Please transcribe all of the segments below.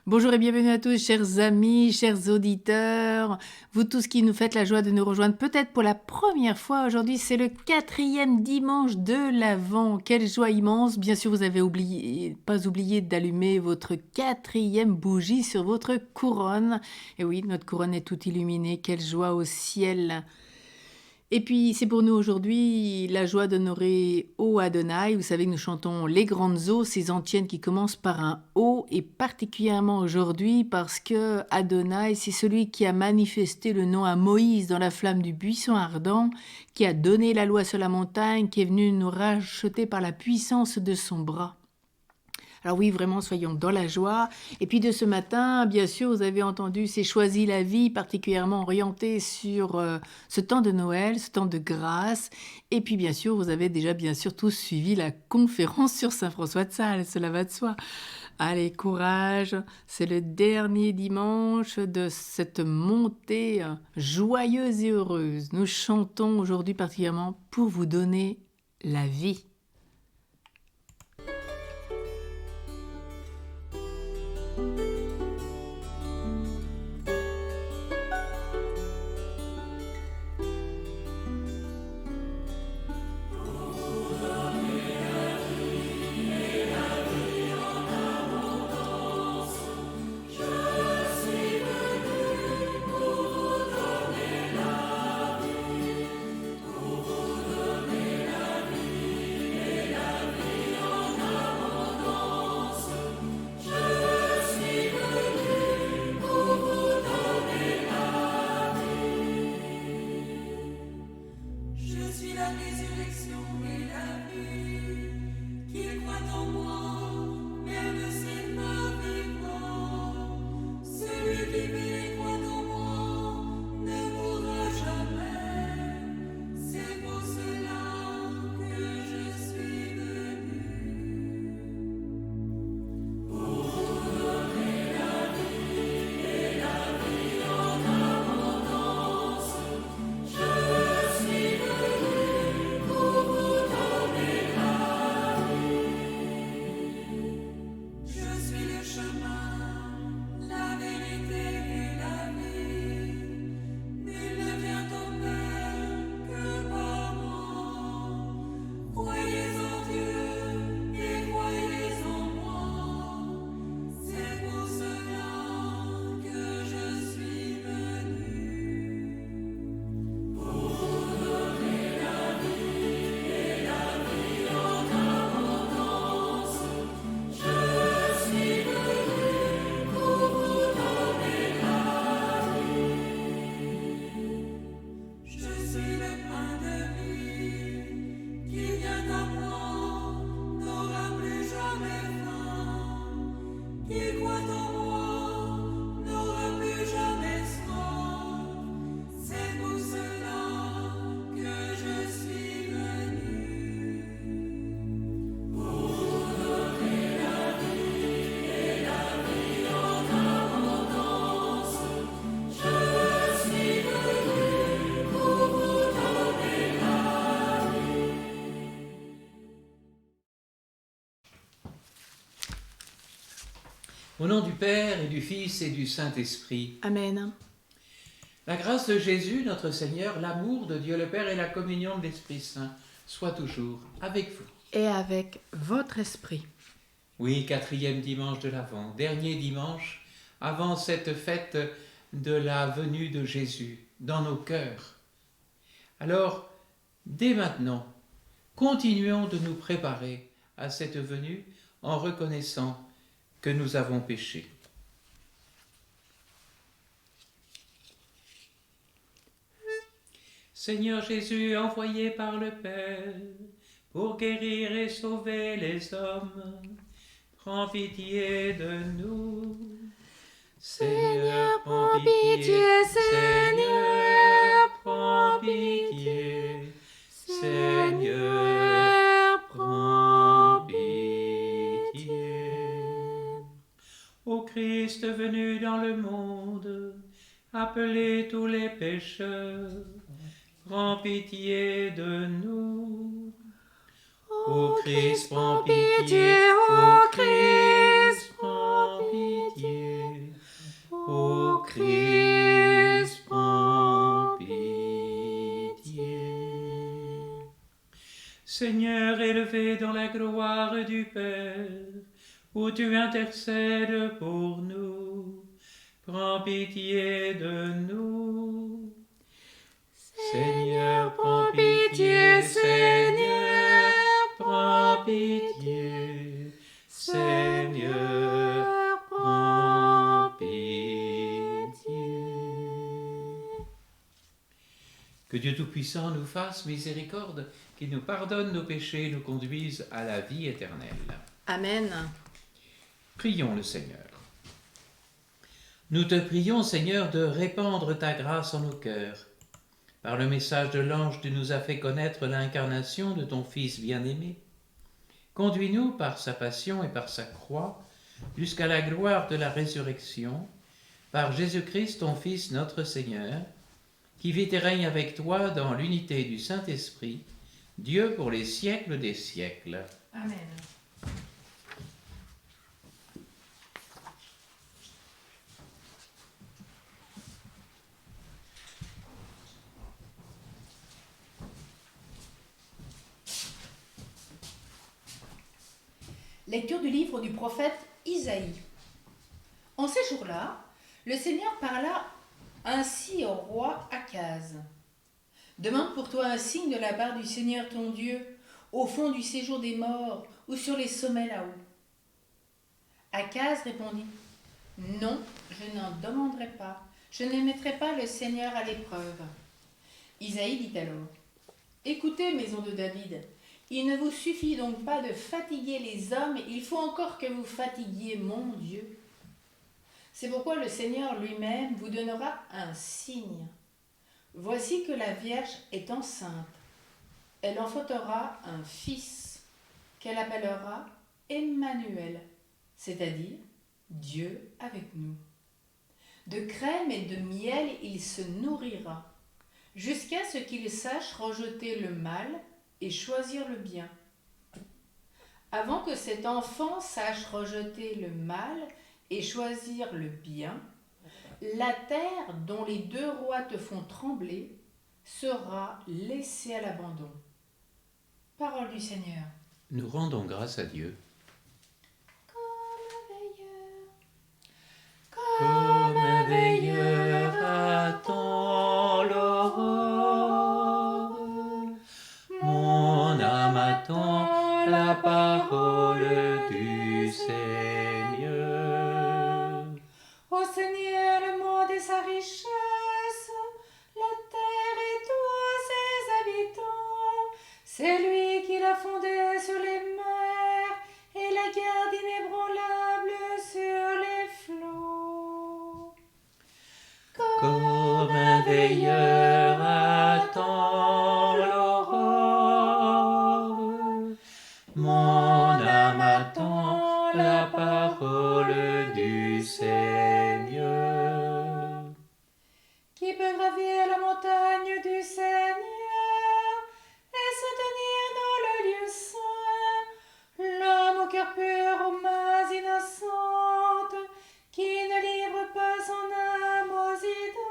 Bonjour et bienvenue à tous, chers amis, chers auditeurs, vous tous qui nous faites la joie de nous rejoindre peut-être pour la première fois aujourd'hui. C'est le 4e dimanche de l'Avent. Quelle joie immense! Bien sûr, vous avez pas oublié d'allumer votre 4e bougie sur votre couronne. Et oui, notre couronne est toute illuminée. Quelle joie au ciel! Et puis, c'est pour nous aujourd'hui la joie d'honorer O Adonai. Vous savez que nous chantons les grandes eaux, ces antiennes qui commencent par un O, et particulièrement aujourd'hui parce que Adonai, c'est celui qui a manifesté le nom à Moïse dans la flamme du buisson ardent, qui a donné la loi sur la montagne, qui est venu nous racheter par la puissance de son bras. Alors oui, vraiment, soyons dans la joie. Et puis de ce matin, bien sûr, vous avez entendu, c'est Choisis la vie, particulièrement orienté sur ce temps de Noël, ce temps de grâce. Et puis bien sûr, vous avez déjà bien sûr tous suivi la conférence sur Saint François de Sales, cela va de soi. Allez, courage, c'est le dernier dimanche de cette montée joyeuse et heureuse. Nous chantons aujourd'hui particulièrement pour vous donner la vie. Au nom du Père et du Fils et du Saint-Esprit. Amen. La grâce de Jésus, notre Seigneur, l'amour de Dieu le Père et la communion de l'Esprit Saint soient toujours avec vous. Et avec votre esprit. Oui, 4e dimanche de l'Avent, dernier dimanche avant cette fête de la venue de Jésus dans nos cœurs. Alors, dès maintenant, continuons de nous préparer à cette venue en reconnaissant que nous avons péché. Seigneur Jésus, envoyé par le Père pour guérir et sauver les hommes, prends pitié de nous. Seigneur, prends pitié, Seigneur, prends pitié, Seigneur, prends pitié. Ô Christ venu dans le monde, appelez tous les pécheurs, prends pitié de nous. Ô Christ, prends pitié, ô Christ, prends pitié. Seigneur élevé dans la gloire du Père, où tu intercèdes pour nous, prends pitié de nous. Seigneur, prends pitié, Seigneur, prends pitié, Seigneur, prends pitié. Que Dieu Tout-Puissant nous fasse miséricorde, qu'il nous pardonne nos péchés et nous conduise à la vie éternelle. Amen. Prions le Seigneur. Nous te prions, Seigneur, de répandre ta grâce en nos cœurs. Par le message de l'ange, tu nous as fait connaître l'incarnation de ton Fils bien-aimé. Conduis-nous par sa passion et par sa croix jusqu'à la gloire de la résurrection, par Jésus-Christ, ton Fils, notre Seigneur, qui vit et règne avec toi dans l'unité du Saint-Esprit, Dieu pour les siècles des siècles. Amen. Lecture du livre du prophète Isaïe. En ces jours-là, le Seigneur parla ainsi au roi Akaz. Demande pour toi un signe de la part du Seigneur ton Dieu, au fond du séjour des morts ou sur les sommets là-haut. Akaz répondit, non, je n'en demanderai pas, je ne mettrai pas le Seigneur à l'épreuve. Isaïe dit alors, écoutez, maison de David, il ne vous suffit donc pas de fatiguer les hommes, il faut encore que vous fatiguiez mon Dieu. C'est pourquoi le Seigneur lui-même vous donnera un signe. Voici que la Vierge est enceinte. Elle enfantera un fils, qu'elle appellera Emmanuel, c'est-à-dire Dieu avec nous. De crème et de miel il se nourrira, jusqu'à ce qu'il sache rejeter le mal et choisir le bien. Avant que cet enfant sache rejeter le mal et choisir le bien, la terre dont les deux rois te font trembler sera laissée à l'abandon. Parole du Seigneur. Nous rendons grâce à Dieu. Comme un veilleur attend l'aurore, mon âme attend la parole du Seigneur. Ô Seigneur, le monde et sa richesse, la terre et tous ses habitants, c'est lui qui l'a fondée sur les mers et la garde inébranlable sur les flots. Comme un veilleur attend l'aurore, mon âme attend la parole du Seigneur. Qui peut gravir la montagne du Seigneur et se tenir dans le lieu saint, l'homme au cœur pur, aux mains innocentes, qui ne livre pas son âme aux idoles.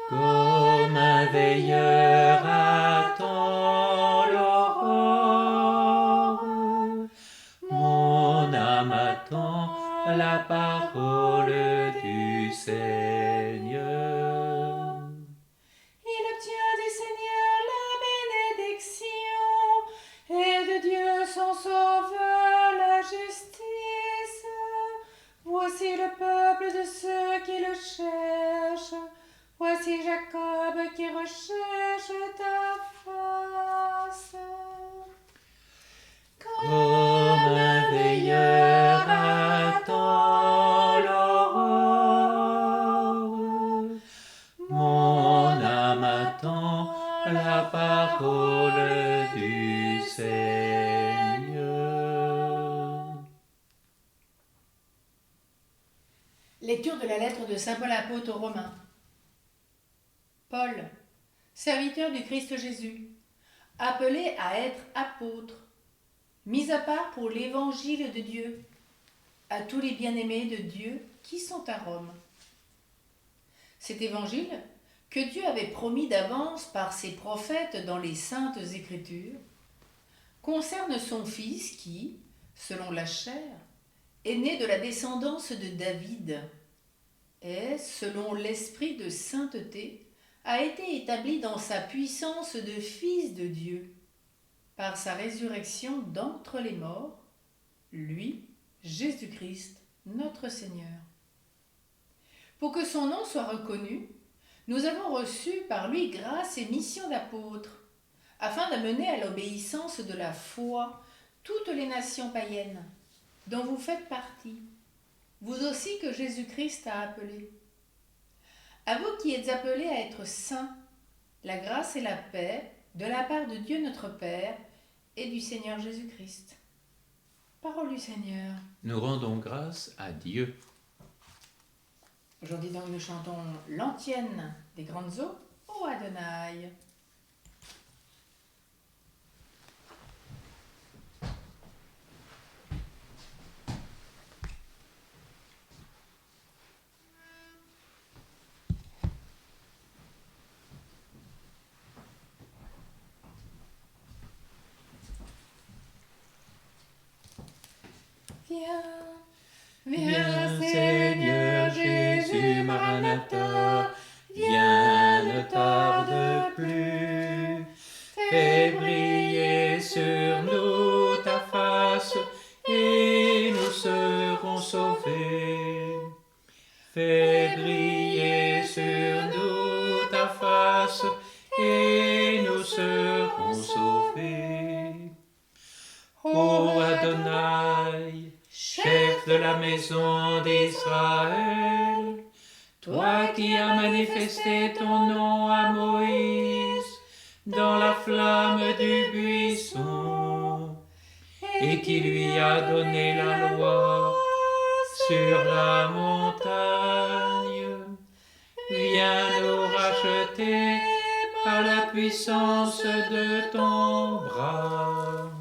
Comme un veilleur attend l'aurore, mon âme attend la parole du Seigneur. Il obtient du Seigneur la bénédiction et de Dieu son sauveur la justice. Voici le peuple de ceux qui le cherchent. Voici Jacob qui recherche ta face. Comme un veilleur attend l'aurore, mon âme attend la parole du Seigneur. Lecture de la lettre de saint Paul apôtre aux Romains. Paul, serviteur du Christ Jésus, appelé à être apôtre, mis à part pour l'évangile de Dieu, à tous les bien-aimés de Dieu qui sont à Rome. Cet évangile que Dieu avait promis d'avance par ses prophètes dans les saintes Écritures, concerne son Fils qui, selon la chair, est né de la descendance de David et, selon l'esprit de sainteté, a été établi dans sa puissance de Fils de Dieu, par sa résurrection d'entre les morts, lui, Jésus-Christ, notre Seigneur. Pour que son nom soit reconnu, nous avons reçu par lui grâce et mission d'apôtres, afin d'amener à l'obéissance de la foi toutes les nations païennes, dont vous faites partie, vous aussi que Jésus-Christ a appelé. À vous qui êtes appelés à être saints, la grâce et la paix de la part de Dieu notre Père et du Seigneur Jésus-Christ. Parole du Seigneur. Nous rendons grâce à Dieu. Aujourd'hui donc nous chantons l'antienne des grandes eaux, ô Adonai. Viens, Seigneur Jésus, Maranatha, viens, ne tarde plus. Fais briller sur nous ta face, et nous serons sauvés. Fais briller sur nous ta face, et nous serons sauvés. Ô Adonai, chef de la maison d'Israël, toi qui as manifesté ton nom à Moïse dans la flamme du buisson, et qui lui a donné la loi sur la montagne, viens nous racheter par la puissance de ton bras.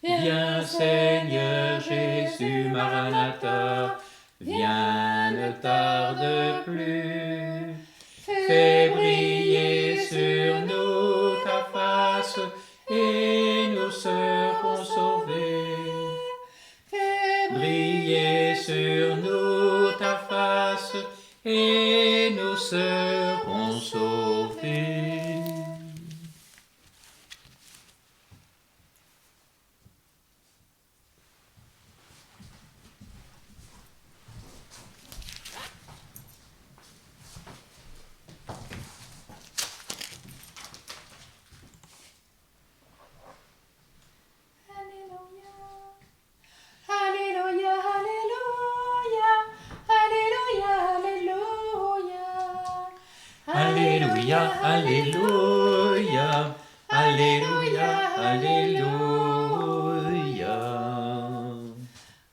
Viens, Seigneur Jésus, Maranatha, viens, ne tarde plus. Fais briller sur nous ta face, et nous serons sauvés. Fais briller sur nous ta face, et nous serons sauvés. Alléluia, Alléluia, Alléluia, Alléluia.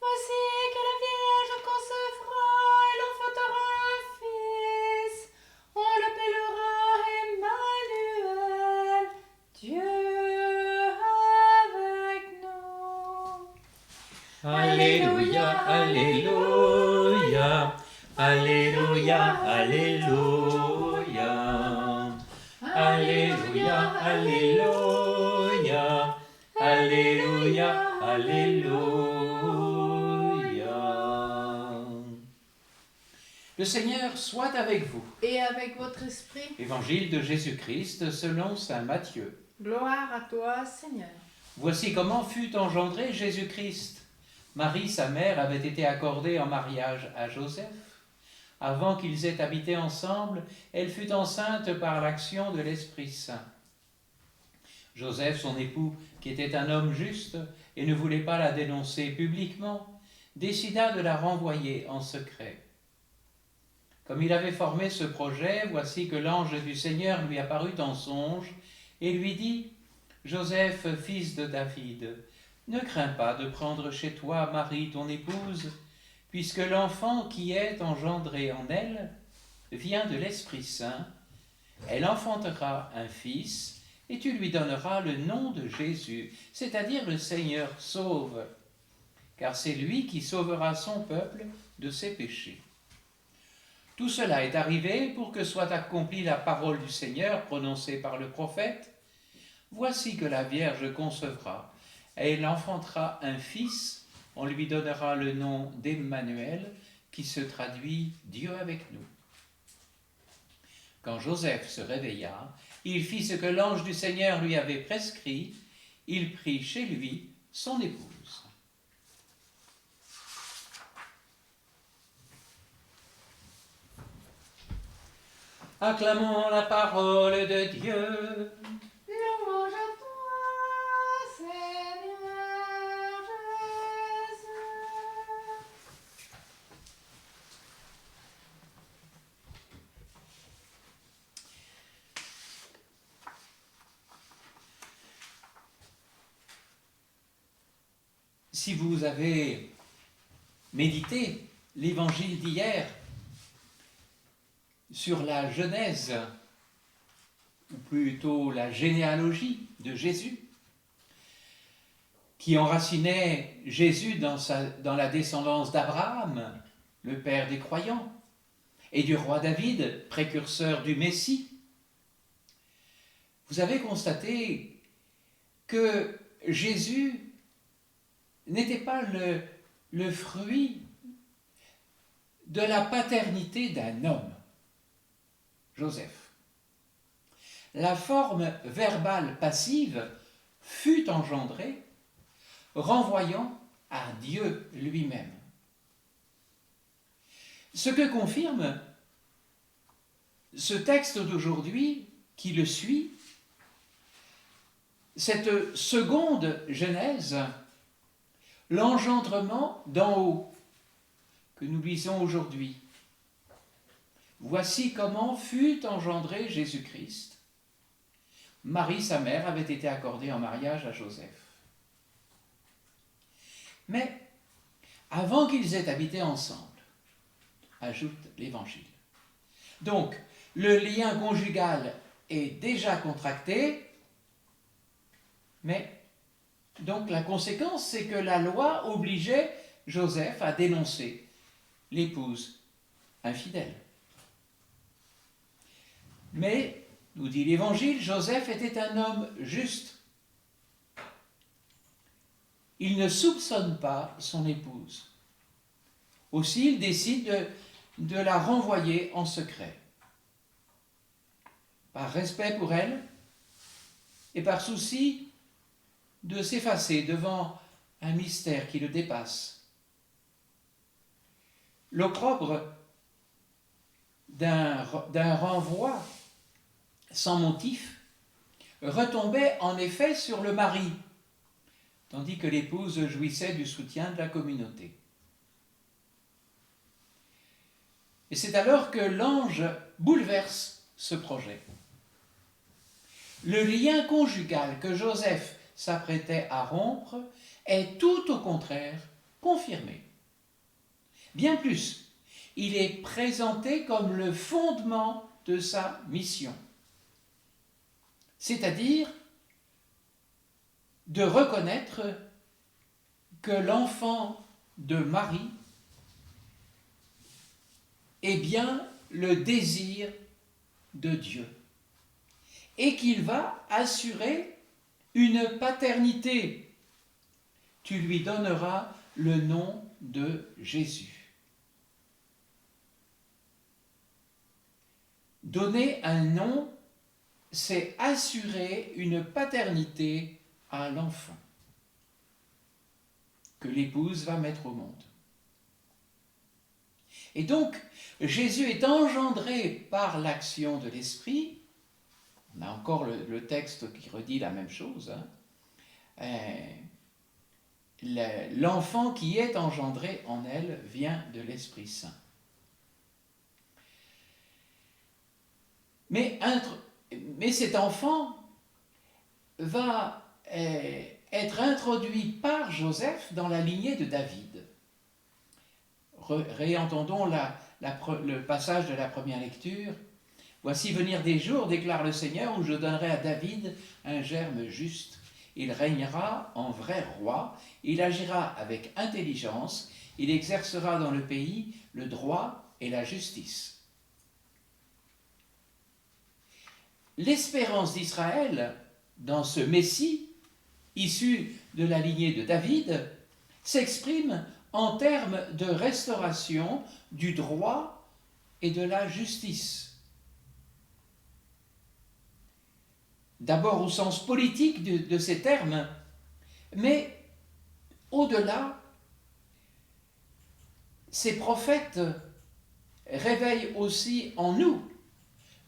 Voici que la Vierge concevra et l'enfantera un fils. On l'appellera Emmanuel, Dieu avec nous. Alléluia, Alléluia, Alléluia, Alléluia. Alléluia, Alléluia, Alléluia, Alléluia. Le Seigneur soit avec vous. Et avec votre esprit. Évangile de Jésus-Christ selon saint Matthieu. Gloire à toi, Seigneur. Voici comment fut engendré Jésus-Christ. Marie, sa mère, avait été accordée en mariage à Joseph. Avant qu'ils aient habité ensemble, elle fut enceinte par l'action de l'Esprit Saint. Joseph, son époux, qui était un homme juste et ne voulait pas la dénoncer publiquement, décida de la renvoyer en secret. Comme il avait formé ce projet, voici que l'ange du Seigneur lui apparut en songe et lui dit : « Joseph, fils de David, ne crains pas de prendre chez toi Marie, ton épouse, puisque l'enfant qui est engendré en elle vient de l'Esprit Saint. Elle enfantera un fils, et tu lui donneras le nom de Jésus, c'est-à-dire le Seigneur sauve, car c'est lui qui sauvera son peuple de ses péchés. Tout cela est arrivé pour que soit accomplie la parole du Seigneur prononcée par le prophète. Voici que la Vierge concevra, et elle enfantera un fils, on lui donnera le nom d'Emmanuel, qui se traduit Dieu avec nous. Quand Joseph se réveilla, il fit ce que l'ange du Seigneur lui avait prescrit, il prit chez lui son épouse. Acclamons la parole de Dieu. Louange à toi, Seigneur Jésus. Si vous avez médité l'évangile d'hier sur la genèse, ou plutôt la généalogie de Jésus, qui enracinait Jésus dans la descendance d'Abraham, le père des croyants, et du roi David, précurseur du Messie, vous avez constaté que Jésus n'était pas le fruit de la paternité d'un homme, Joseph. La forme verbale passive fut engendrée, renvoyant à Dieu lui-même. Ce que confirme ce texte d'aujourd'hui qui le suit, cette seconde Genèse, l'engendrement d'en haut, que nous lisons aujourd'hui. Voici comment fut engendré Jésus-Christ. Marie, sa mère, avait été accordée en mariage à Joseph. Mais, avant qu'ils aient habité ensemble, ajoute l'Évangile. Donc, le lien conjugal est déjà contracté, mais donc la conséquence, c'est que la loi obligeait Joseph à dénoncer l'épouse infidèle. Mais, nous dit l'Évangile, Joseph était un homme juste. Il ne soupçonne pas son épouse. Aussi, il décide de la renvoyer en secret. Par respect pour elle et par souci de s'effacer devant un mystère qui le dépasse. L'opprobre d'un renvoi sans motif retombait en effet sur le mari, tandis que l'épouse jouissait du soutien de la communauté. Et c'est alors que l'ange bouleverse ce projet. Le lien conjugal que Joseph s'apprêtait à rompre est tout au contraire confirmé. Bien plus, il est présenté comme le fondement de sa mission, c'est-à-dire de reconnaître que l'enfant de Marie est bien le désir de Dieu et qu'il va assurer une paternité. Tu lui donneras le nom de Jésus. Donner un nom, c'est assurer une paternité à l'enfant que l'épouse va mettre au monde. Et donc, Jésus est engendré par l'action de l'Esprit. On a encore le texte qui redit la même chose. L'enfant qui est engendré en elle vient de l'Esprit Saint. Mais cet enfant va être introduit par Joseph dans la lignée de David. Réentendons le passage de la première lecture. Voici venir des jours, déclare le Seigneur, où je donnerai à David un germe juste. Il régnera en vrai roi, il agira avec intelligence, il exercera dans le pays le droit et la justice. l'espérance d'Israël dans ce Messie, issu de la lignée de David, s'exprime en termes de restauration du droit et de la justice. D'abord au sens politique de ces termes, mais au-delà, ces prophètes réveillent aussi en nous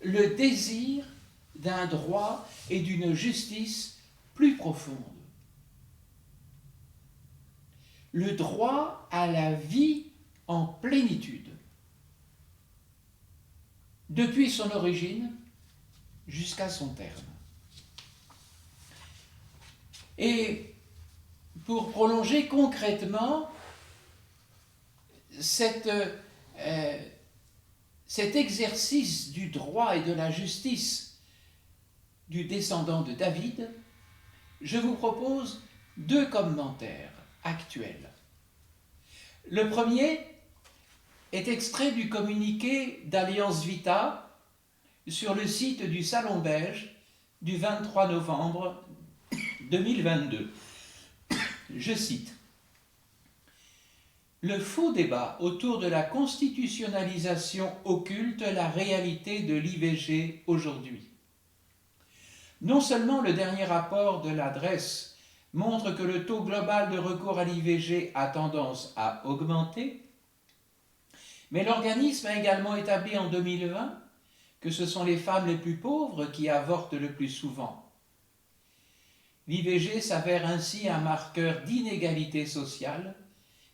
le désir d'un droit et d'une justice plus profonde. Le droit à la vie en plénitude, depuis son origine jusqu'à son terme. Et pour prolonger concrètement cet exercice du droit et de la justice du descendant de David, je vous propose 2 commentaires actuels. Le premier est extrait du communiqué d'Alliance Vita sur le site du Salon Belge du 23 novembre 2022. Je cite: « Le faux débat autour de la constitutionnalisation occulte la réalité de l'IVG aujourd'hui. Non seulement le dernier rapport de l'adresse montre que le taux global de recours à l'IVG a tendance à augmenter, mais l'organisme a également établi en 2020 que ce sont les femmes les plus pauvres qui avortent le plus souvent. L'IVG s'avère ainsi un marqueur d'inégalité sociale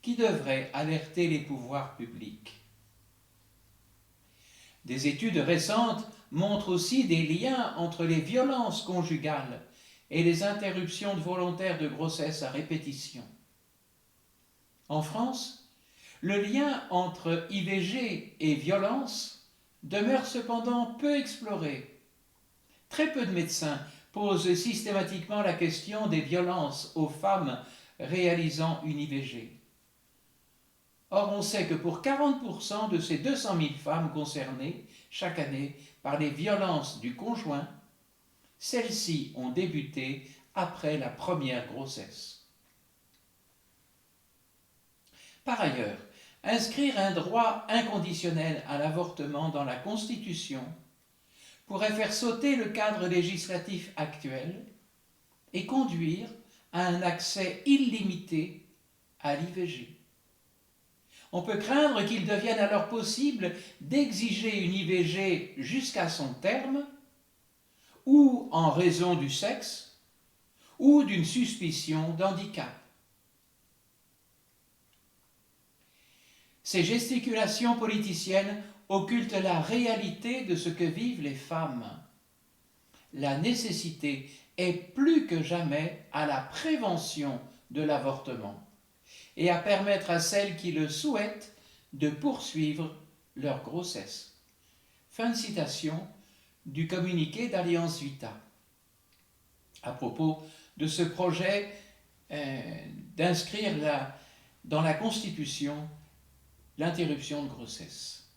qui devrait alerter les pouvoirs publics. Des études récentes montrent aussi des liens entre les violences conjugales et les interruptions volontaires de grossesse à répétition. En France, le lien entre IVG et violence demeure cependant peu exploré. Très peu de médecins posent systématiquement la question des violences aux femmes réalisant une IVG. Or, on sait que pour 40% de ces 200 000 femmes concernées chaque année par les violences du conjoint, celles-ci ont débuté après la première grossesse. Par ailleurs, inscrire un droit inconditionnel à l'avortement dans la Constitution pourrait faire sauter le cadre législatif actuel et conduire à un accès illimité à l'IVG. On peut craindre qu'il devienne alors possible d'exiger une IVG jusqu'à son terme, ou en raison du sexe, ou d'une suspicion d'handicap. Ces gesticulations politiciennes occultent la réalité de ce que vivent les femmes. La nécessité est plus que jamais à la prévention de l'avortement et à permettre à celles qui le souhaitent de poursuivre leur grossesse. » Fin de citation du communiqué d'Alliance Vita à propos de ce projet d'inscrire dans la Constitution l'interruption de grossesse.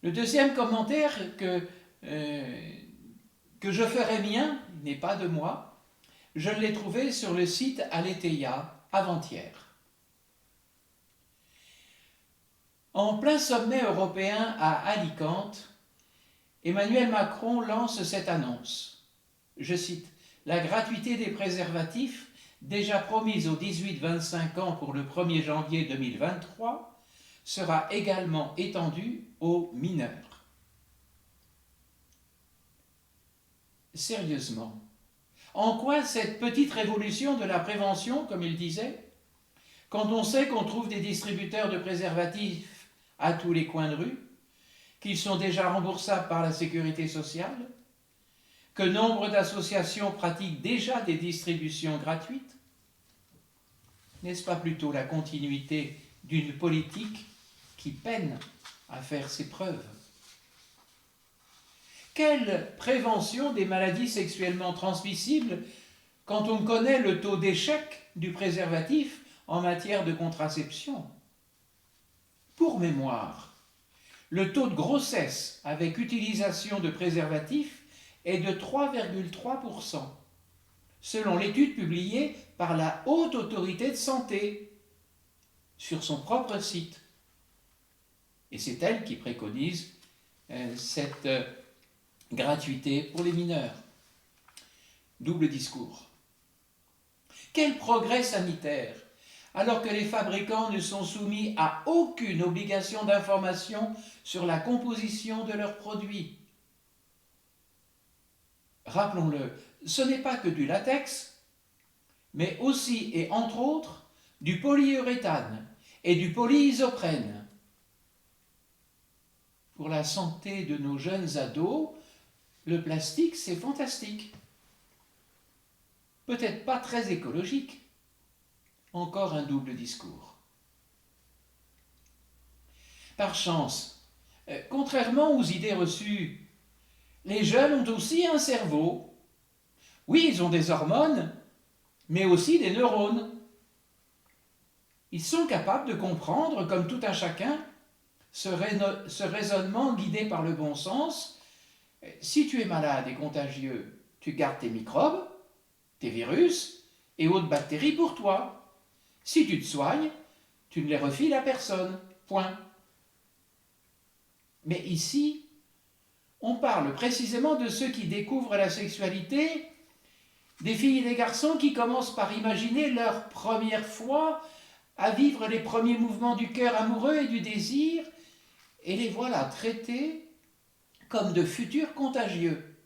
Le deuxième commentaire que je ferai mien, n'est pas de moi, je l'ai trouvé sur le site Aletheia avant-hier. En plein sommet européen à Alicante, Emmanuel Macron lance cette annonce. Je cite: « La gratuité des préservatifs, déjà promise aux 18-25 ans pour le 1er janvier 2023, sera également étendue aux mineurs. » Sérieusement, en quoi cette petite révolution de la prévention, comme il disait, quand on sait qu'on trouve des distributeurs de préservatifs à tous les coins de rue, qu'ils sont déjà remboursables par la sécurité sociale, que nombre d'associations pratiquent déjà des distributions gratuites? N'est-ce pas plutôt la continuité d'une politique qui peine à faire ses preuves? Quelle prévention des maladies sexuellement transmissibles quand on connaît le taux d'échec du préservatif en matière de contraception? Pour mémoire, Le taux de grossesse avec utilisation de préservatifs est de 3,3%, selon l'étude publiée par la Haute Autorité de Santé sur son propre site. Et c'est elle qui préconise cette gratuité pour les mineurs. Double discours. Quel progrès sanitaire, alors que les fabricants ne sont soumis à aucune obligation d'information sur la composition de leurs produits. Rappelons-le, ce n'est pas que du latex, mais aussi et entre autres du polyuréthane et du polyisoprène. Pour la santé de nos jeunes ados, le plastique, c'est fantastique. Peut-être pas très écologique. Encore un double discours. Par chance, contrairement aux idées reçues, les jeunes ont aussi un cerveau. Oui, ils ont des hormones, mais aussi des neurones. Ils sont capables de comprendre, comme tout un chacun, ce raisonnement guidé par le bon sens. Si tu es malade et contagieux, tu gardes tes microbes, tes virus et autres bactéries pour toi. Si tu te soignes, tu ne les refiles à personne. Point. Mais ici, on parle précisément de ceux qui découvrent la sexualité, des filles et des garçons qui commencent par imaginer leur première fois à vivre les premiers mouvements du cœur amoureux et du désir, et les voilà traités comme de futurs contagieux.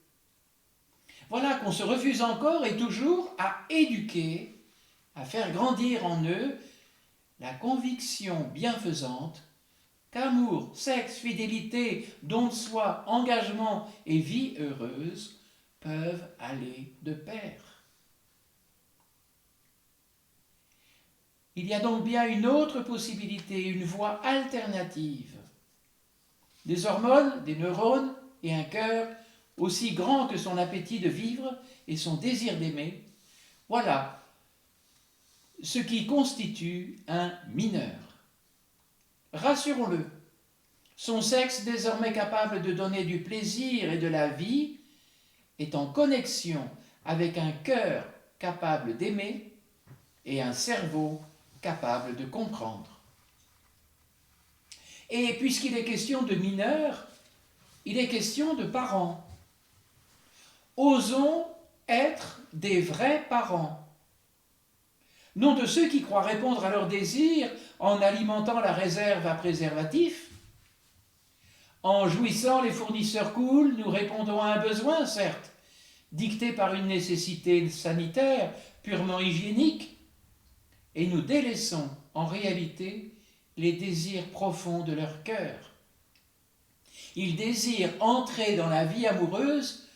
Voilà qu'on se refuse encore et toujours à éduquer, à faire grandir en eux la conviction bienfaisante qu'amour, sexe, fidélité, don de soi, engagement et vie heureuse peuvent aller de pair. Il y a donc bien une autre possibilité, une voie alternative. Des hormones, des neurones et un cœur aussi grand que son appétit de vivre et son désir d'aimer, voilà ce qui constitue un mineur. Rassurons-le, son sexe désormais capable de donner du plaisir et de la vie est en connexion avec un cœur capable d'aimer et un cerveau capable de comprendre. Et puisqu'il est question de mineurs, il est question de parents. Osons être des vrais parents. Non de ceux qui croient répondre à leurs désirs en alimentant la réserve à préservatifs. En jouissant les fournisseurs cool, nous répondons à un besoin, certes, dicté par une nécessité sanitaire purement hygiénique, et nous délaissons en réalité les désirs profonds de leur cœur. Ils désirent entrer dans la vie amoureuse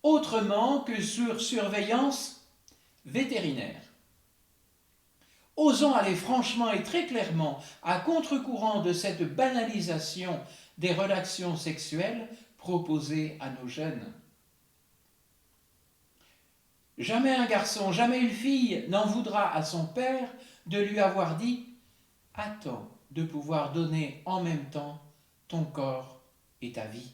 autrement que sur surveillance vétérinaire. Osons aller franchement et très clairement à contre-courant de cette banalisation des relations sexuelles proposées à nos jeunes. Jamais un garçon, jamais une fille n'en voudra à son père de lui avoir dit « Attends de pouvoir donner en même temps ton corps et ta vie ».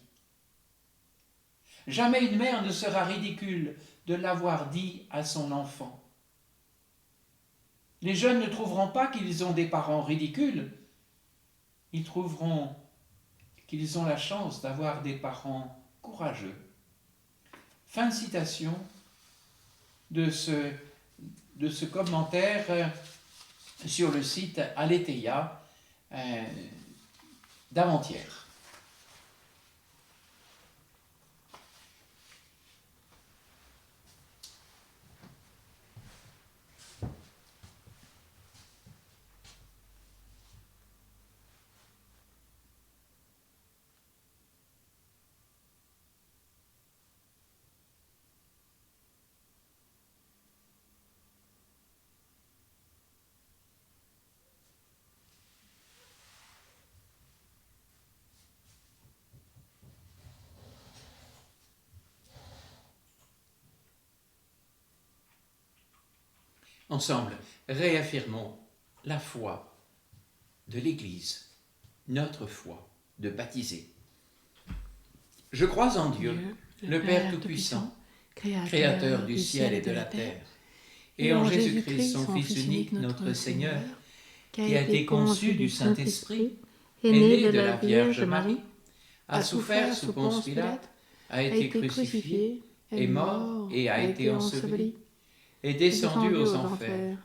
Jamais une mère ne sera ridicule de l'avoir dit à son enfant. Les jeunes ne trouveront pas qu'ils ont des parents ridicules, ils trouveront qu'ils ont la chance d'avoir des parents courageux. Fin de citation de ce commentaire sur le site Aletheia d'avant-hier. Ensemble, réaffirmons la foi de l'Église, notre foi. de baptiser. Je crois en Dieu, le Père Tout-Puissant, Créateur du ciel et de la terre, et en Jésus-Christ, son Fils unique, notre Seigneur, qui a été conçu du Saint-Esprit, est né de la Vierge Marie, a souffert sous Ponce Pilate, a été crucifié, est mort et a été enseveli, est descendu aux enfers.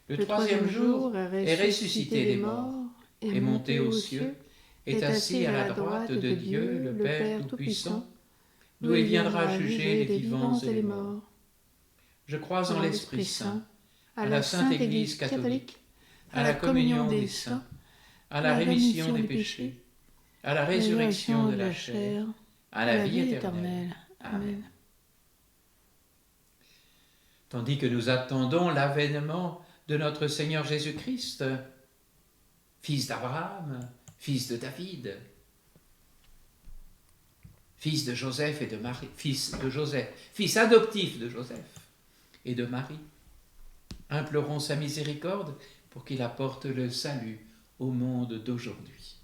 Le troisième jour est ressuscité des morts, est monté aux cieux, est assis à la droite de Dieu, le Père Tout-Puissant, d'où il viendra juger les vivants et les morts. Je crois en l'Esprit Saint, à la Sainte Église catholique, à la communion des saints, à la rémission des péchés, à la résurrection de la chair, à la vie éternelle. Amen. Tandis que nous attendons l'avènement de notre Seigneur Jésus-Christ, fils d'Abraham, fils de David, fils de Joseph et de Marie, fils adoptif de Joseph et de Marie, implorons sa miséricorde pour qu'il apporte le salut au monde d'aujourd'hui.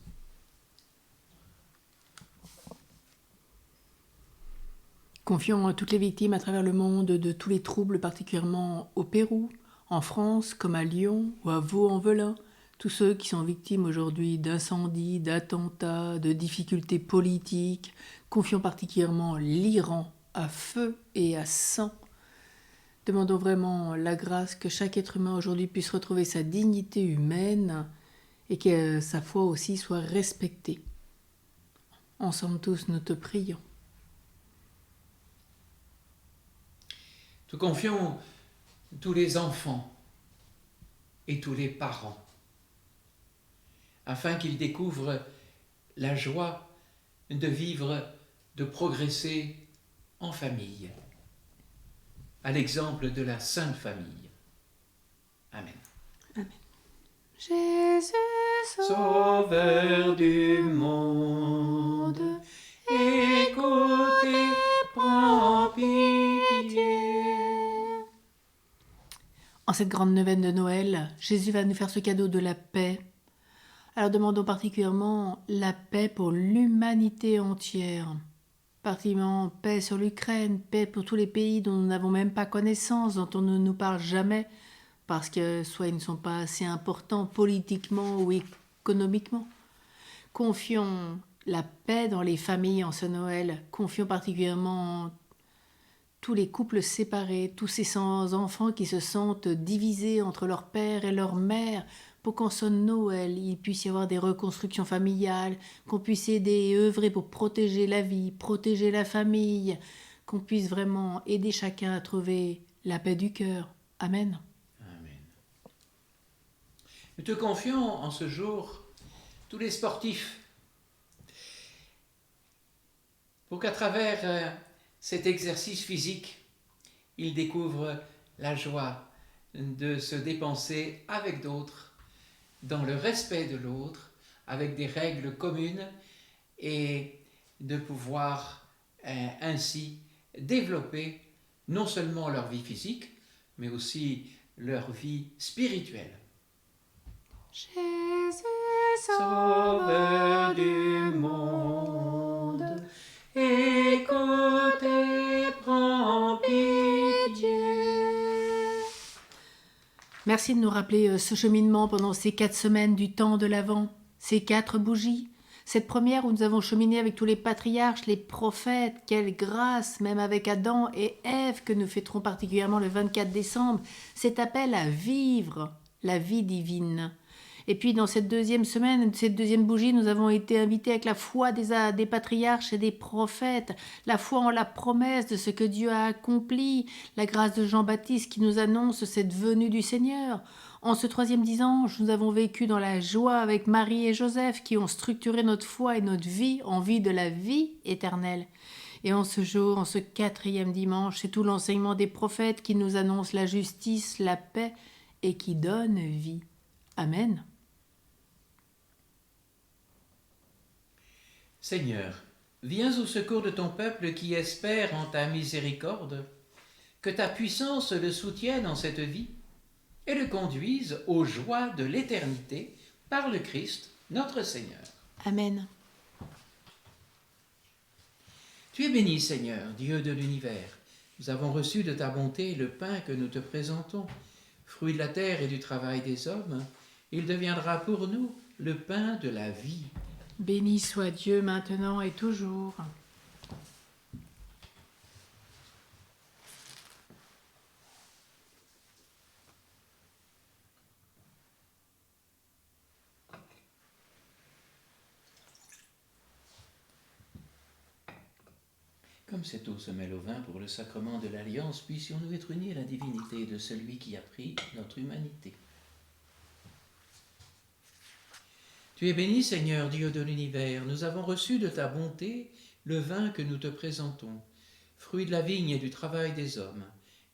Confions à toutes les victimes à travers le monde de tous les troubles, particulièrement au Pérou, en France, comme à Lyon ou à Vaux-en-Velin, tous ceux qui sont victimes aujourd'hui d'incendies, d'attentats, de difficultés politiques. Confions particulièrement l'Iran à feu et à sang. Demandons vraiment la grâce que chaque être humain aujourd'hui puisse retrouver sa dignité humaine et que sa foi aussi soit respectée. Ensemble tous, nous te prions. Nous confions tous les enfants et tous les parents, afin qu'ils découvrent la joie de vivre, de progresser en famille, à l'exemple de la Sainte Famille. Amen. Amen. Jésus, Sauveur du monde, écoutez, prends pitié. En cette grande neuvaine de Noël, Jésus va nous faire ce cadeau de la paix. Alors demandons particulièrement la paix pour l'humanité entière. Particulièrement paix sur l'Ukraine, paix pour tous les pays dont nous n'avons même pas connaissance, dont on ne nous parle jamais, parce que soit ils ne sont pas assez importants politiquement ou économiquement. Confions la paix dans les familles en ce Noël. Confions particulièrement tous les couples séparés, tous ces enfants qui se sentent divisés entre leur père et leur mère, pour qu'en ce Noël, il puisse y avoir des reconstructions familiales, qu'on puisse aider et œuvrer pour protéger la vie, protéger la famille, qu'on puisse vraiment aider chacun à trouver la paix du cœur. Amen. Amen. Nous te confions en ce jour tous les sportifs, pour qu'à travers cet exercice physique, ils découvrent la joie de se dépenser avec d'autres, dans le respect de l'autre, avec des règles communes, et de pouvoir ainsi développer non seulement leur vie physique, mais aussi leur vie spirituelle. Jésus, Sauveur du monde, écoutez, prends pitié. Merci de nous rappeler ce cheminement pendant ces 4 semaines du temps de l'Avent, ces 4 bougies. Cette première où nous avons cheminé avec tous les patriarches, les prophètes, quelle grâce, même avec Adam et Ève, que nous fêterons particulièrement le 24 décembre, cet appel à vivre la vie divine. Et puis dans cette deuxième semaine, cette deuxième bougie, nous avons été invités avec la foi des patriarches et des prophètes, la foi en la promesse de ce que Dieu a accompli, la grâce de Jean-Baptiste qui nous annonce cette venue du Seigneur. En ce troisième dimanche, nous avons vécu dans la joie avec Marie et Joseph qui ont structuré notre foi et notre vie en vie de la vie éternelle. Et en ce jour, en ce 4e dimanche, c'est tout l'enseignement des prophètes qui nous annonce la justice, la paix et qui donne vie. Amen. Seigneur, viens au secours de ton peuple qui espère en ta miséricorde, que ta puissance le soutienne en cette vie et le conduise aux joies de l'éternité par le Christ, notre Seigneur. Amen. Tu es béni, Seigneur, Dieu de l'univers. Nous avons reçu de ta bonté le pain que nous te présentons, fruit de la terre et du travail des hommes. Il deviendra pour nous le pain de la vie. Béni soit Dieu maintenant et toujours. Comme cette eau se mêle au vin pour le sacrement de l'Alliance, puissions-nous être unis à la divinité de celui qui a pris notre humanité. Tu es béni, Seigneur, Dieu de l'univers. Nous avons reçu de ta bonté le vin que nous te présentons, fruit de la vigne et du travail des hommes.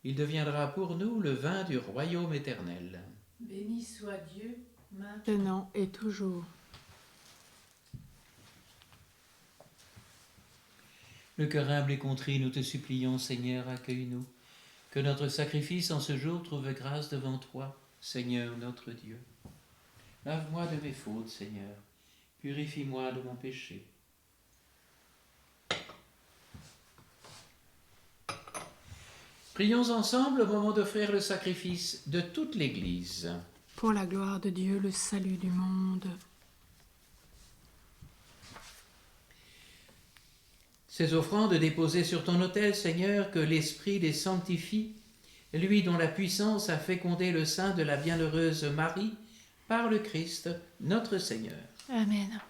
Il deviendra pour nous le vin du royaume éternel. Béni soit Dieu maintenant et toujours. Le cœur humble et contrit, nous te supplions, Seigneur, accueille-nous. Que notre sacrifice en ce jour trouve grâce devant toi, Seigneur notre Dieu. Lave-moi de mes fautes, Seigneur. Purifie-moi de mon péché. Prions ensemble au moment d'offrir le sacrifice de toute l'Église. Pour la gloire de Dieu, le salut du monde. Ces offrandes déposées sur ton autel, Seigneur, que l'Esprit les sanctifie, lui dont la puissance a fécondé le sein de la bienheureuse Marie, par le Christ, notre Seigneur. Amen.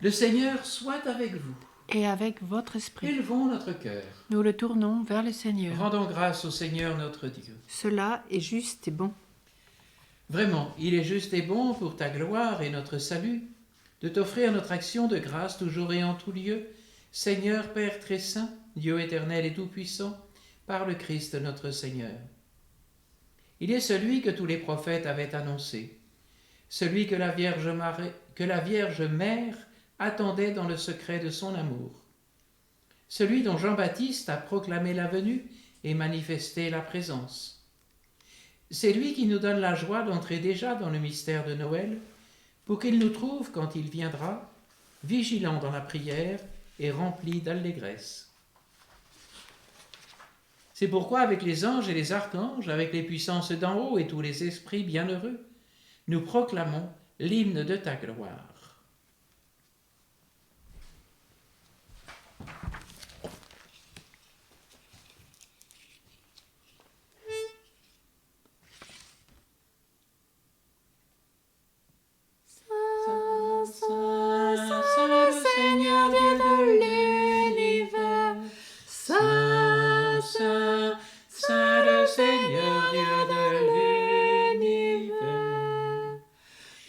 Le Seigneur soit avec vous. Et avec votre esprit, Élevons notre cœur. nous le tournons vers le Seigneur. Rendons grâce au Seigneur notre Dieu. Cela est juste et bon. Vraiment, il est juste et bon pour ta gloire et notre salut de t'offrir notre action de grâce toujours et en tout lieu, Seigneur Père très saint, Dieu éternel et tout-puissant, par le Christ notre Seigneur. Il est celui que tous les prophètes avaient annoncé, celui que la Vierge Mère attendait dans le secret de son amour, celui dont Jean-Baptiste a proclamé la venue et manifesté la présence. C'est lui qui nous donne la joie d'entrer déjà dans le mystère de Noël, pour qu'il nous trouve, quand il viendra, vigilants dans la prière et remplis d'allégresse. C'est pourquoi, avec les anges et les archanges, avec les puissances d'en haut et tous les esprits bienheureux, nous proclamons l'hymne de ta gloire.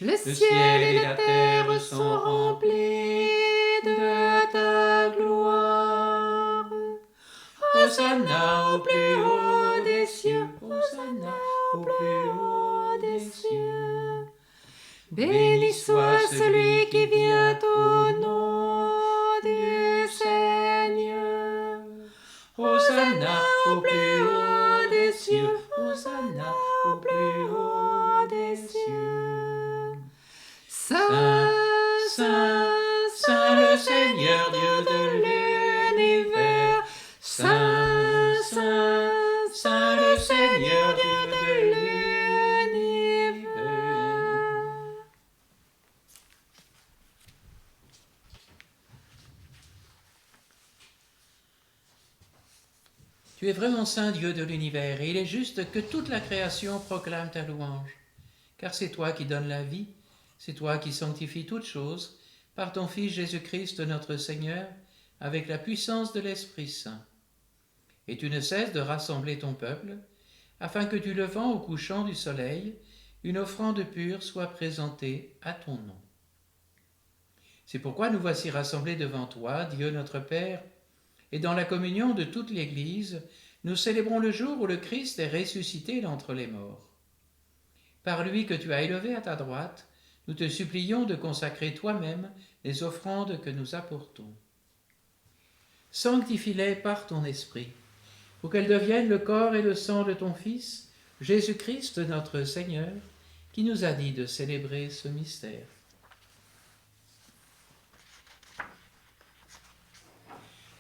Le ciel et la terre sont remplis de ta gloire. Hosanna au plus haut des cieux, Hosanna au plus haut des cieux. Béni soit celui qui vient au nom du Seigneur. Hosanna au plus haut des cieux, Hosanna au plus haut des cieux. Saint, Saint, Saint le Seigneur Dieu de l'univers. Saint, Saint, Saint le Seigneur Dieu de l'univers. Tu es vraiment Saint Dieu de l'univers, et il est juste que toute la création proclame ta louange, car c'est toi qui donnes la vie, c'est toi qui sanctifies toutes choses, par ton Fils Jésus-Christ notre Seigneur, avec la puissance de l'Esprit Saint. Et tu ne cesses de rassembler ton peuple, afin que du levant au couchant du soleil, une offrande pure soit présentée à ton nom. C'est pourquoi nous voici rassemblés devant toi, Dieu notre Père, et dans la communion de toute l'Église, nous célébrons le jour où le Christ est ressuscité d'entre les morts. Par lui que tu as élevé à ta droite, nous te supplions de consacrer toi-même les offrandes que nous apportons. Sanctifie-les par ton Esprit, pour qu'elles deviennent le corps et le sang de ton Fils, Jésus-Christ notre Seigneur, qui nous a dit de célébrer ce mystère.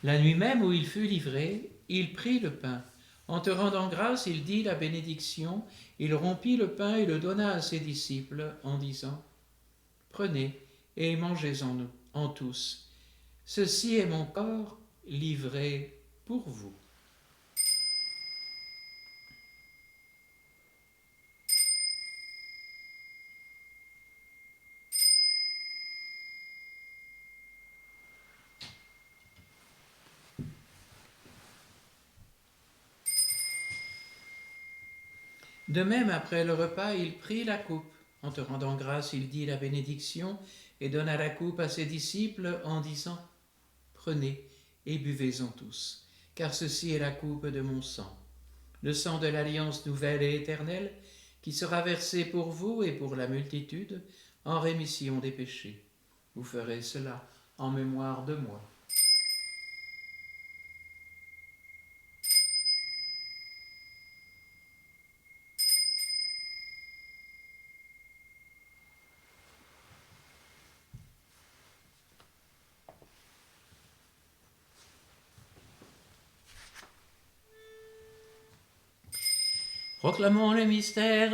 La nuit même où il fut livré, il prit le pain. En te rendant grâce, il dit la bénédiction. Il rompit le pain et le donna à ses disciples en disant « Prenez et mangez-en en tous. Ceci est mon corps livré pour vous. » De même, après le repas, il prit la coupe. En te rendant grâce, il dit la bénédiction et donna la coupe à ses disciples en disant « Prenez et buvez-en tous, car ceci est la coupe de mon sang, le sang de l'alliance nouvelle et éternelle, qui sera versé pour vous et pour la multitude en rémission des péchés. Vous ferez cela en mémoire de moi. » Proclamons le mystère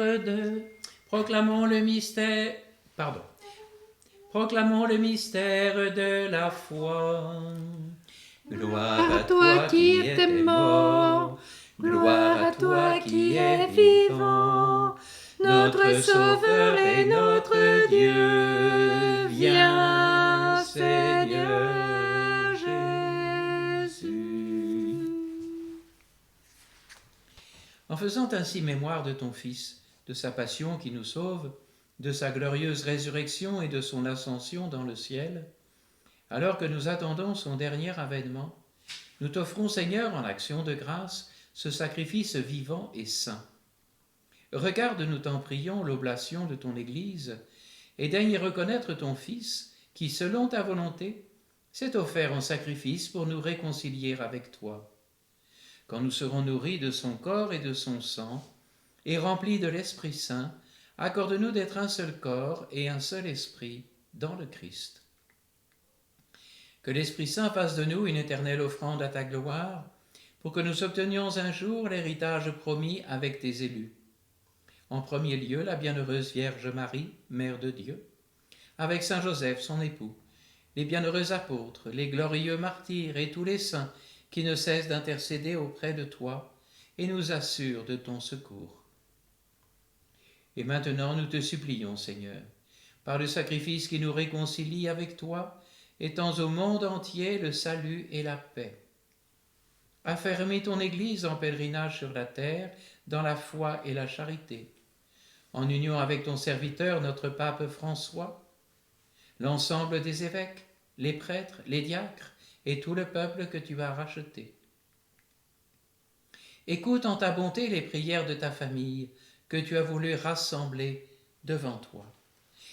de la foi. Gloire à toi qui étais mort, gloire à toi qui es vivant, notre Sauveur et notre Dieu, viens Seigneur Jésus. En faisant ainsi mémoire de ton Fils, de sa passion qui nous sauve, de sa glorieuse résurrection et de son ascension dans le ciel, alors que nous attendons son dernier avènement, nous t'offrons, Seigneur, en action de grâce, ce sacrifice vivant et saint. Regarde, nous t'en prions, l'oblation de ton Église, et daigne y reconnaître ton Fils, qui, selon ta volonté, s'est offert en sacrifice pour nous réconcilier avec toi. Quand nous serons nourris de son corps et de son sang, et remplis de l'Esprit Saint, accorde-nous d'être un seul corps et un seul esprit dans le Christ. Que l'Esprit Saint fasse de nous une éternelle offrande à ta gloire, pour que nous obtenions un jour l'héritage promis avec tes élus. En premier lieu, la bienheureuse Vierge Marie, Mère de Dieu, avec Saint Joseph, son époux, les bienheureux apôtres, les glorieux martyrs et tous les saints qui ne cessent d'intercéder auprès de toi et nous assurent de ton secours. Et maintenant, nous te supplions, Seigneur, par le sacrifice qui nous réconcilie avec toi, étends au monde entier le salut et la paix. Affermis ton Église en pèlerinage sur la terre, dans la foi et la charité, en union avec ton serviteur, notre pape François, l'ensemble des évêques, les prêtres, les diacres et tout le peuple que tu as racheté. Écoute en ta bonté les prières de ta famille que tu as voulu rassembler devant toi.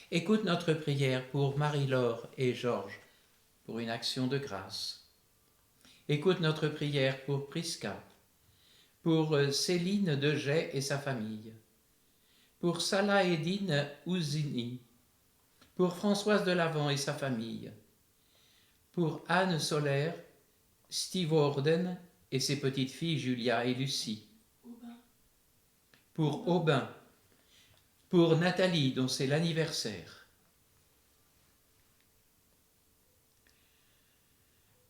Écoute notre prière pour Marie-Laure et Georges, pour une action de grâce. Écoute notre prière pour Prisca, pour Céline Deget et sa famille, pour Salah-Eddine Ouzini, pour Françoise Delavant et sa famille, pour Anne Solaire, Steve Orden et ses petites filles Julia et Lucie, pour Aubin, pour Nathalie dont c'est l'anniversaire.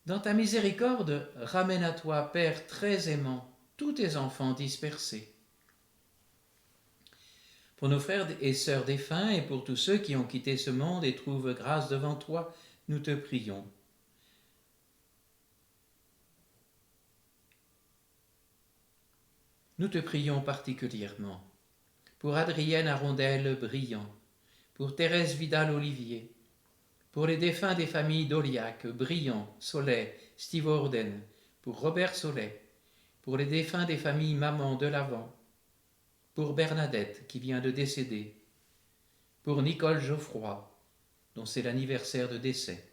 Dans ta miséricorde, ramène à toi, Père très aimant, tous tes enfants dispersés. Pour nos frères et sœurs défunts et pour tous ceux qui ont quitté ce monde et trouvent grâce devant toi, nous te prions. Nous te prions particulièrement pour Adrienne Arondel Briand, pour Thérèse Vidal-Olivier, pour les défunts des familles d'Oliac, Briand, Solet, Steve Orden, pour Robert Solet, pour les défunts des familles Maman Delavant, pour Bernadette qui vient de décéder, pour Nicole Geoffroy, dont c'est l'anniversaire de décès.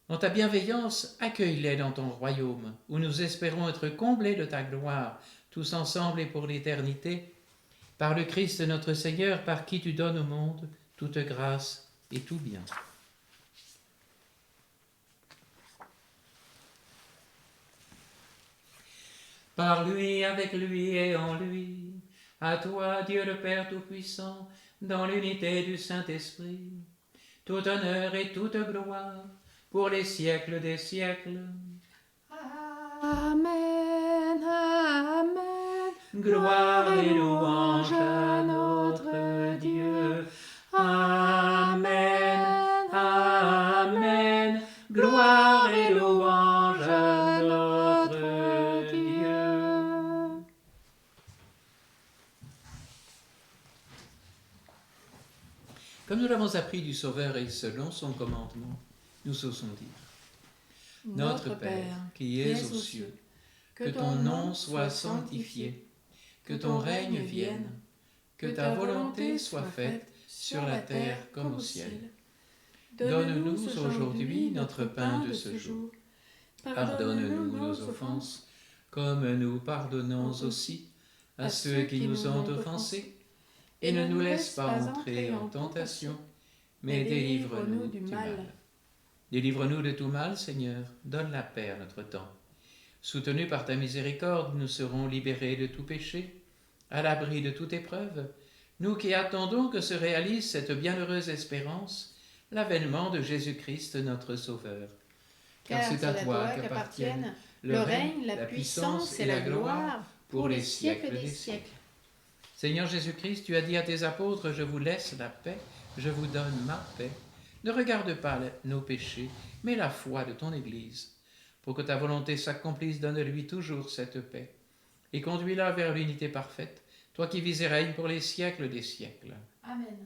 Dans ta bienveillance, accueille-les dans ton royaume, où nous espérons être comblés de ta gloire, tous ensemble et pour l'éternité, par le Christ notre Seigneur, par qui tu donnes au monde toute grâce et tout bien. par lui, avec lui et en lui. À toi, Dieu le Père Tout-Puissant, dans l'unité du Saint-Esprit, tout honneur et toute gloire pour les siècles des siècles. Amen, Amen. Gloire et louange à notre Dieu. Amen, Amen. Gloire et louange à notre Dieu. Comme nous l'avons appris du Sauveur et selon son commandement, nous osons dire: Notre Père, qui es aux cieux, que ton nom soit sanctifié, que ton règne vienne, que ta volonté soit faite sur la terre comme au ciel. Donne-nous aujourd'hui notre pain de ce jour. Pardonne-nous nos offenses, comme nous pardonnons aussi à ceux qui nous ont offensés. Et ne nous laisse pas entrer en tentation, mais délivre-nous du mal. Délivre-nous de tout mal, Seigneur, donne la paix à notre temps. Soutenus par ta miséricorde, nous serons libérés de tout péché, à l'abri de toute épreuve, nous qui attendons que se réalise cette bienheureuse espérance, l'avènement de Jésus-Christ notre Sauveur. Car c'est à toi qu'appartiennent le règne, la puissance et la gloire pour les siècles des siècles. Seigneur Jésus-Christ, tu as dit à tes apôtres: je vous laisse la paix, je vous donne ma paix. Ne regarde pas nos péchés, mais la foi de ton Église. Pour que ta volonté s'accomplisse, donne-lui toujours cette paix, et conduis-la vers l'unité parfaite, toi qui vis et règnes pour les siècles des siècles. Amen.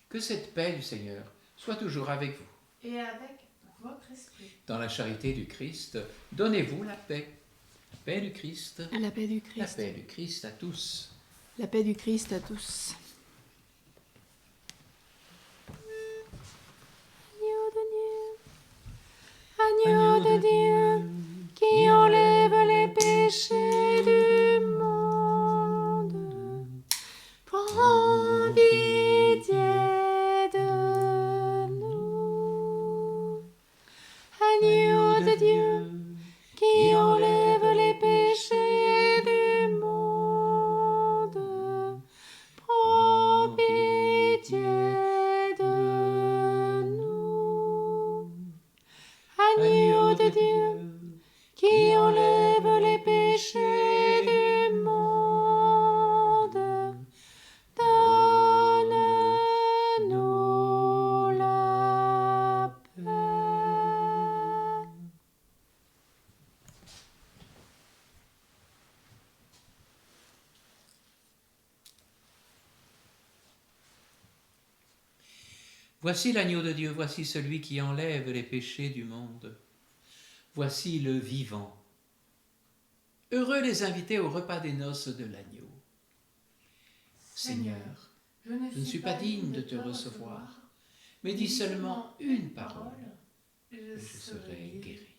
Que cette paix du Seigneur soit toujours avec vous. Et avec votre esprit. Dans la charité du Christ, donnez-vous la paix. La paix du Christ. La paix du La Christ. paix du Christ à tous. La paix du Christ à tous. Agneau de Dieu, qui enlève les péchés du monde, prends pitié de nous. Agneau de Dieu, qui enlève les péchés du monde, prends pitié de nous. Agneau de Dieu, qui enlève les péchés du monde, donne-nous la paix. Voici l'agneau de Dieu, voici celui qui enlève les péchés du monde. Voici le vivant. Heureux les invités au repas des noces de l'agneau. Seigneur, je ne suis pas digne de te recevoir, mais dis seulement une parole, et je serai guéri.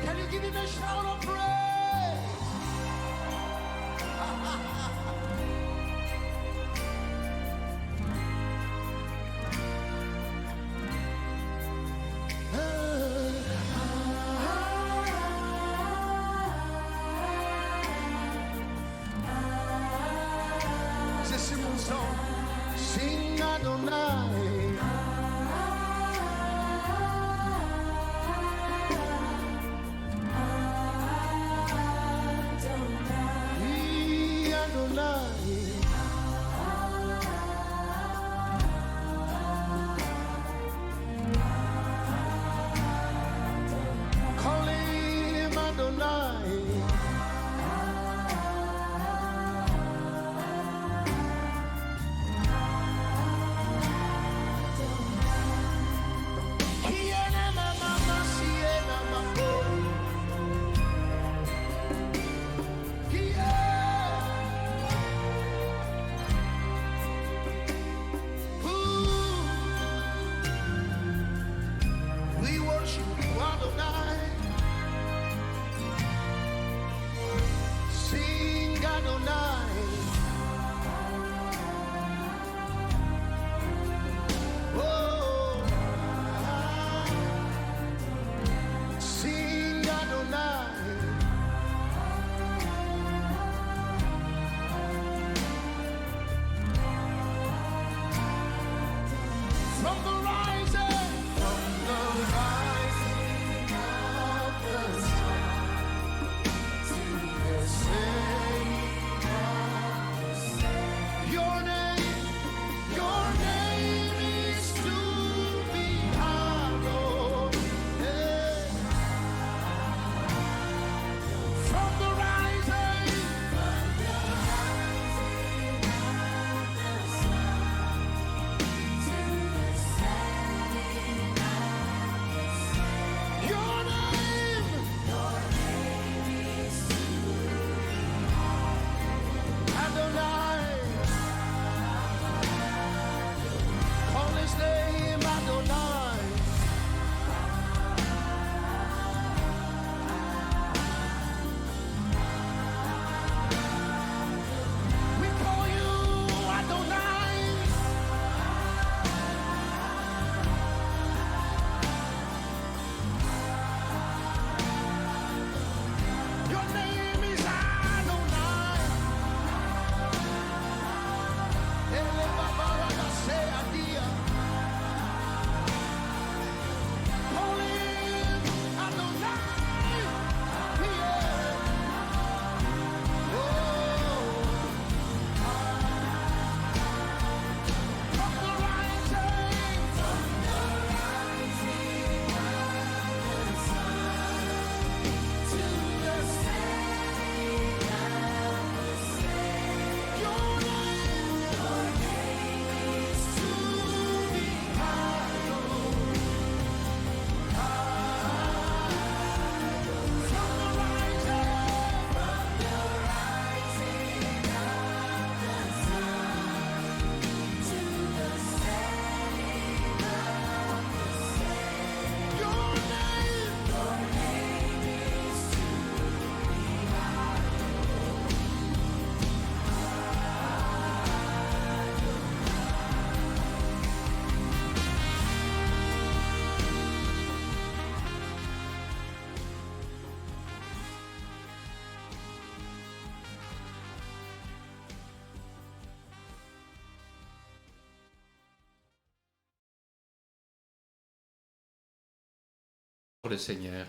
Can you give him a shout of praise? C'est sur mon son. Sing Adonai. Call him Adonai. From the rising of the sun to the setting of the sun. Your name is to be hallowed. Yeah. From the rising your name Adonai. Call his name Adonai. We call you Adonai. Your name is Adonai. Ele babara da seadia. Holy Adonai. Yeah. Oh. From the rising to the setting of the sun. Your name is to be hallowed. From the rising of the sun to the setting of the sun. Your name is to be Le Seigneur.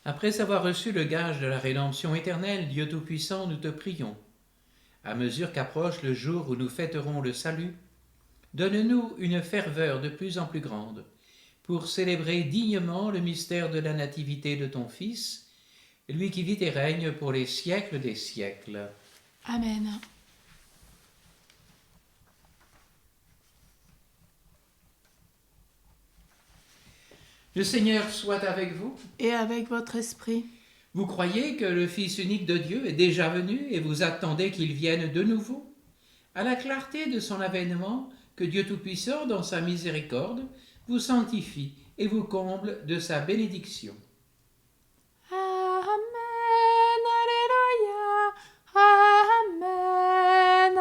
Après avoir reçu le gage de la rédemption éternelle, Dieu Tout-Puissant, nous te prions. À mesure qu'approche le jour où nous fêterons le salut, donne-nous une ferveur de plus en plus grande pour célébrer dignement le mystère de la nativité de ton Fils, lui qui vit et règne pour les siècles des siècles. Amen. Le Seigneur soit avec vous. Et avec votre esprit. Vous croyez que le Fils unique de Dieu est déjà venu et vous attendez qu'il vienne de nouveau? À la clarté de son avènement, que Dieu Tout-Puissant, dans sa miséricorde, vous sanctifie et vous comble de sa bénédiction. Amen. Alléluia. Amen.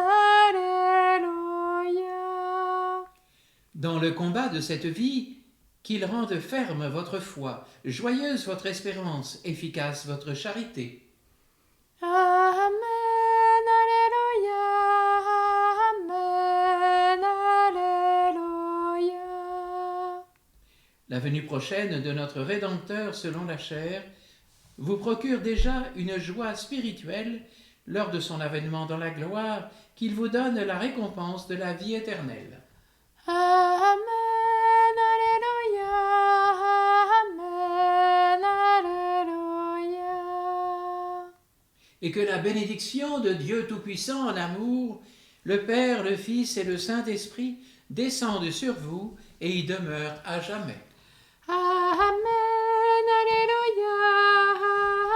Alléluia. Dans le combat de cette vie, qu'il rende ferme votre foi, joyeuse votre espérance, efficace votre charité. Amen. Alléluia. Amen. Alléluia. La venue prochaine de notre Rédempteur selon la chair vous procure déjà une joie spirituelle lors de son avènement dans la gloire, qu'il vous donne la récompense de la vie éternelle. Amen. Alléluia. Amen. Alléluia. Et que la bénédiction de Dieu Tout-Puissant en amour, le Père, le Fils et le Saint-Esprit descendent sur vous et y demeurent à jamais. Amen. Alléluia.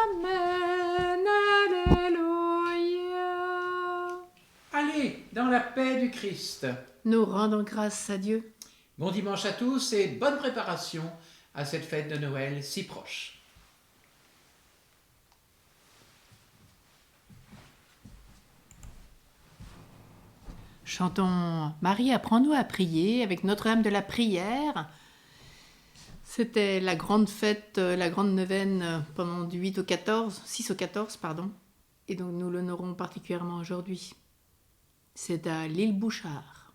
Amen. Alléluia. Allez, dans la paix du Christ. Nous rendons grâce à Dieu. Bon dimanche à tous et bonne préparation à cette fête de Noël si proche. Chantons Marie, apprends-nous à prier avec Notre-Dame de la prière. C'était la grande fête, la grande neuvaine pendant du 8 au 14, 6 au 14, pardon. Et donc nous l'honorons particulièrement aujourd'hui. C'est à l'île Bouchard.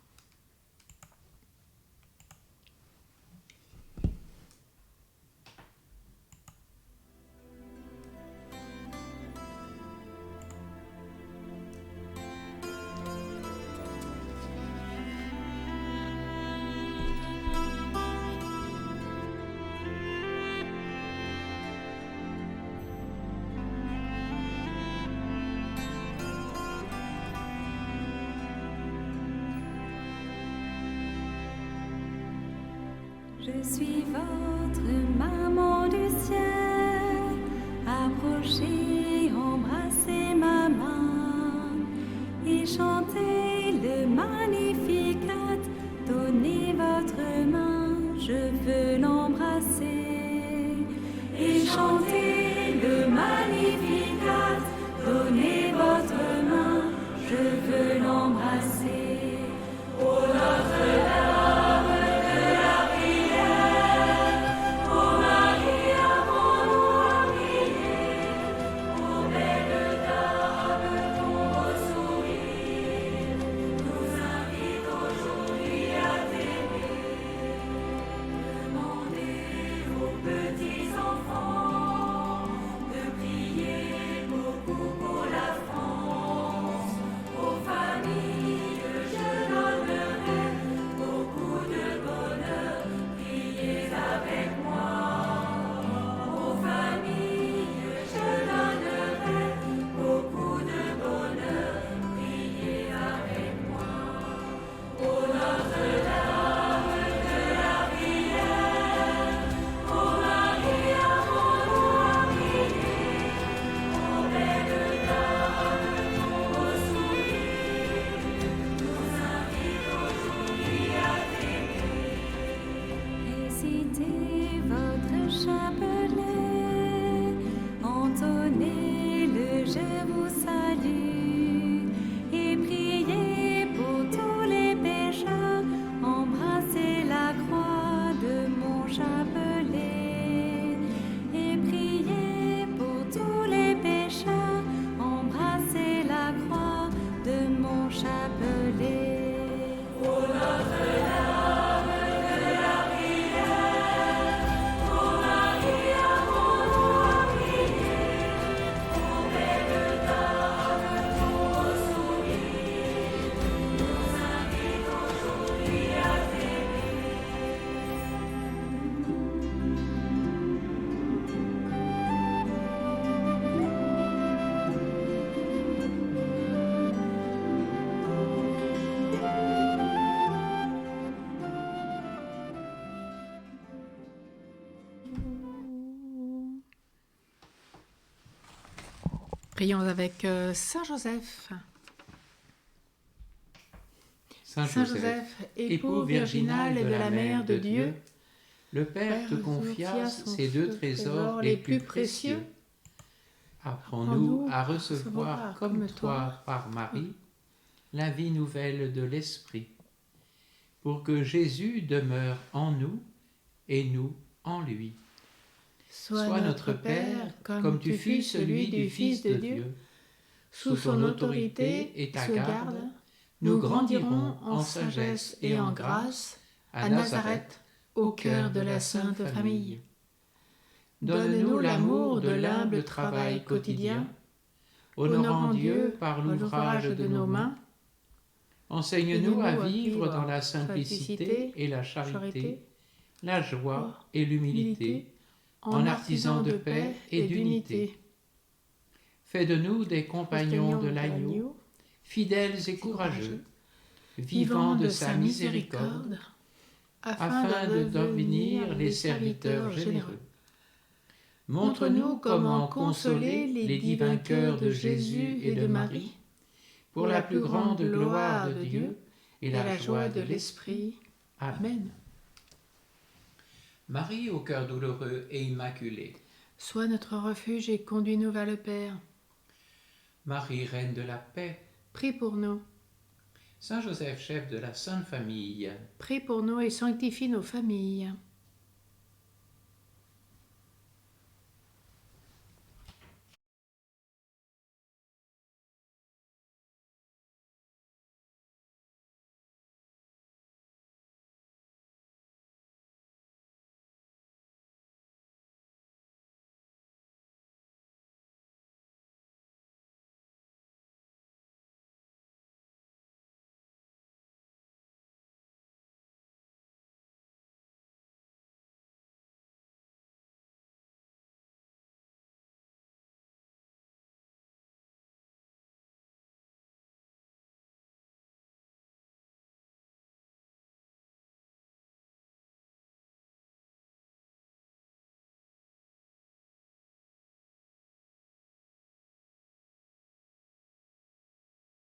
Je suis votre maman du ciel, approchez, embrassez ma main et chantez le Magnificat, donnez votre main, je veux l'embrasser. Et chantez le Magnificat, donnez votre main, je veux l'embrasser. Oh Notre-Dame de la prière, ô Marie, avons-nous à prier, ô belle dame, ton beau sourire nous invite aujourd'hui à t'aimer. Demandez aux petits enfants de prier beaucoup pour la France, aux familles je donnerai beaucoup de bonheur, priez avec moi. Aux familles je donnerai beaucoup de bonheur, priez avec moi. Ô Notre-Dame de la prière, ô Marie, avons-nous à prier, ô belle dame, ton beau sourire nous invite aujourd'hui à t'aimer. Récitez votre chapelet, entonnez le Je vous salue et priez pour tous les pécheurs, embrassez la croix de mon chapelet et priez pour tous les pécheurs, embrassez la croix de mon chapelet. Ô Notre-Dame de la prière, ô Marie, avons-nous à prier, ô belle dame, ton beau sourire nous invite aujourd'hui à t'aimer. Prions avec Saint Joseph. Saint Joseph, époux virginal de la Mère de Dieu, le Père te confia ces deux trésors les plus précieux. Apprends-nous à recevoir comme toi par Marie la vie nouvelle de l'Esprit, pour que Jésus demeure en nous et nous en lui. Sois notre Père, comme tu fus celui du Fils de Dieu. Sous son autorité et ta garde, nous grandirons en sagesse et en grâce à Nazareth, au cœur de la Sainte Famille. Donne-nous l'amour de l'humble travail quotidien, honorant Dieu par l'ouvrage de nos mains. Enseigne-nous à vivre dans la simplicité et la charité, la joie et l'humilité, en artisans de paix et d'unité. Fais de nous des compagnons de l'agneau, fidèles et courageux, vivant de sa miséricorde, afin de devenir les serviteurs généreux. Montre-nous comment consoler les divins cœurs de Jésus et de Marie, pour la plus grande gloire de Dieu et la joie de l'Esprit. Amen. Marie au cœur douloureux et immaculé, Sois notre refuge et conduis-nous vers le Père. Marie, reine de la paix, Prie pour nous. Saint Joseph, chef de la Sainte Famille, Prie pour nous et sanctifie nos familles.